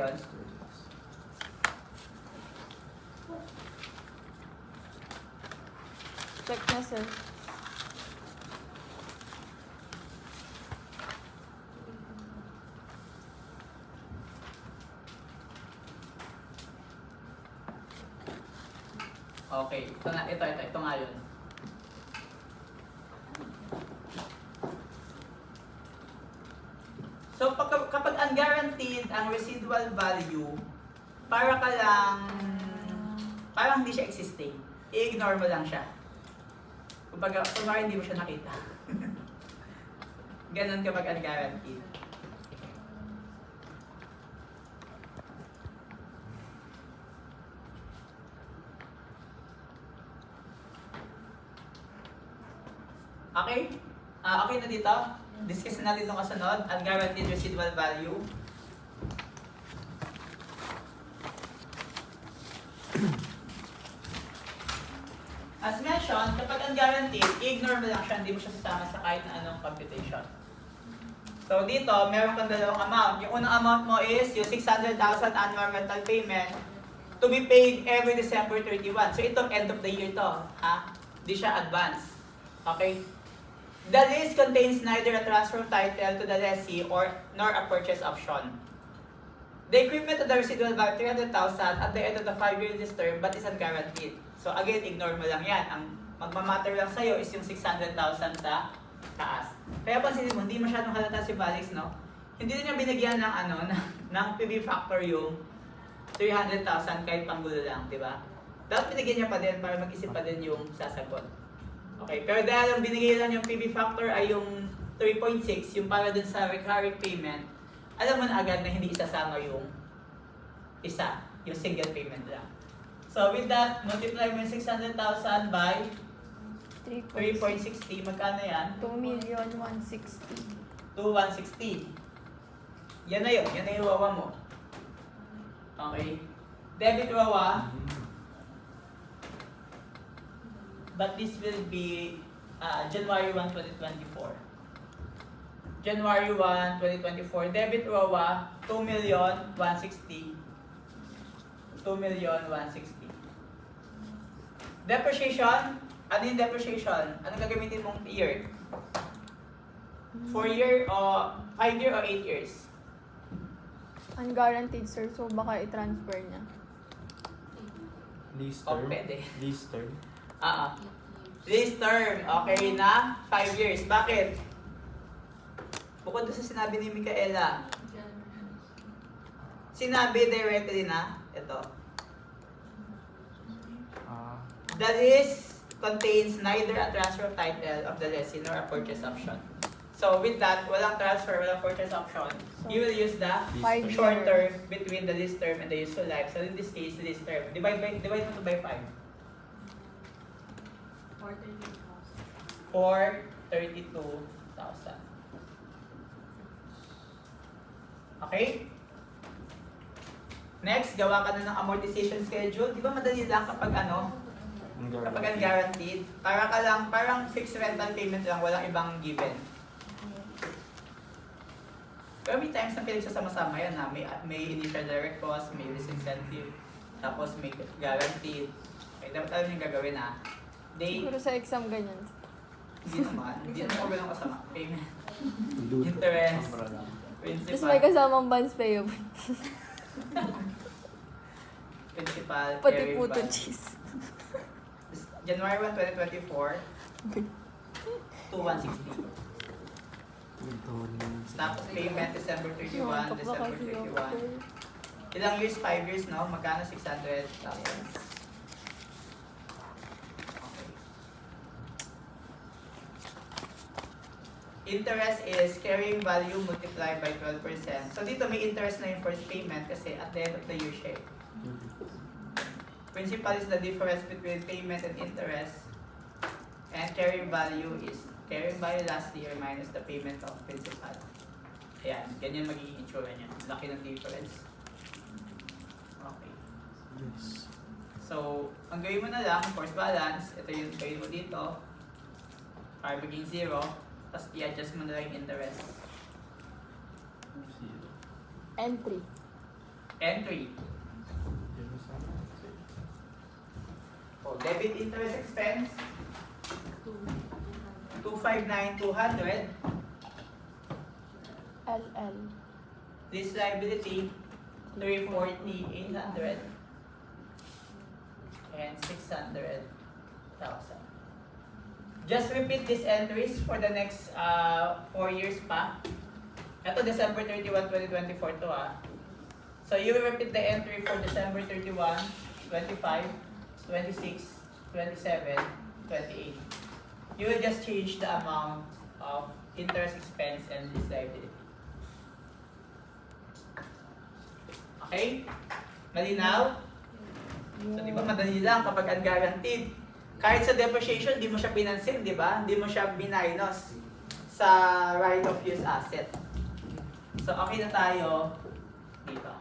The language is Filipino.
yun? Check na, sir. Okay, ito nga yun. So, kapag unguaranteed ang residual value, parang hindi siya existing. I-ignore mo lang siya. Kumbaga hindi mo siya nakita. Ganon kapag unguaranteed. Okay? Okay na dito? Discuss natin itong kasunod, unguaranteed residual value. As mentioned, kapag unguaranteed, i-ignore mo lang siya, hindi mo siya sasama sa kahit na anong computation. So dito, meron kang dalawang amount. Yung unang amount mo is yung 600,000 annual rental payment to be paid every December 31. So itong end of the year to. Hindi siya advance. Okay? The list contains neither a transfer title to the lessee nor a purchase option. The equipment of the residual value 300,000 at the end of the 5-year lease term but is unguaranteed. So again, ignore mo lang yan. Ang magmamatter lang sa'yo is yung 600,000 sa taas. Kaya pansinin mo, hindi masyadong halata si Valix, no? Hindi niya binigyan ng ng PV factor yung 300,000 kahit panggulo lang, di ba? Dapat binigyan niya pa din para mag-isip pa din yung sasagot. Okay, pero dahil ang binigay lang yung PV factor ay yung 3.6, yung para dun sa recurring payment, alam mo na agad na hindi isasama yung isa, yung single payment lang. So with that, multiply mo yung 600,000 by 3.60, magkano yan? 2,160,000. 2,160. Yan na yun, yan na yung wawa mo. Okay. Debit wawa. But this will be January 1, 2024. January 1, 2024. Debit wawa, 2,160,000. 2,160,000. Depreciation. Ano yung depreciation? Ano gagamitin mong year? 4 year o 5 year o 8 years? Unguaranteed, sir. So, baka i-transfer niya. Lease Oh, term. pwede. Lease term. Lease term. Okay na? 5 years. Bakit? Bukod doon sa sinabi ni Micaela. Sinabi directly na, ito. The lease contains neither a transfer title of the lessee nor a purchase option. So with that, walang transfer, walang purchase option. You will use the 5 short years. term between the lease term and the useful life. So in this case, lease term. Divide mo to by 5. 432,000. Okay? Next, gawa ka na ng amortization schedule. Di ba madali lang kapag unguaranteed? Parang fixed rental payment lang, walang ibang given. Pero may times na pinagsasama-sama yan ha. May initial direct cost, may lease incentive, tapos may guaranteed. Okay, dapat alam yung gagawin ha. Siguro sa exam ganyan. Hindi naman ako ganun kasama. Payment, interest, principal. Tapos may kasamang bonds payable. Principal, Pati carry puto balance. cheese. January 1, 2024, 2,160. Tapos payment December 31, December 31. Ilang years? 5 years, no? Magkano? 600,000. Okay. Interest is carrying value multiplied by 12%. So dito may interest na yung first payment kasi at the end of the year siya. Principal is the difference between payment and interest. And carrying value is carrying value last year minus the payment of principal. Ayan, ganyan magiging itsura niya. Laki ng difference. Okay. Yes. So, ang gawin mo na lang, course balance, ito yung gawin mo dito. Para maging 0. Tapos i-adjust mo na lang yung interest. Entry. entry. Oh, debit interest expense, 259,200. LL. This liability, 340,800. And 600,000. Just repeat these entries for the next 4 years pa. Ito December 31, 2024 to So you will repeat the entry for December 31, 25, 26, 27, 28. You will just change the amount of interest expense and this liability. Okay? Malinaw? So di ba madali lang kapag unguaranteed. Kahit sa depreciation, di mo siya pinansin, di ba? Hindi mo siya binaynos sa right of use asset. So okay na tayo dito.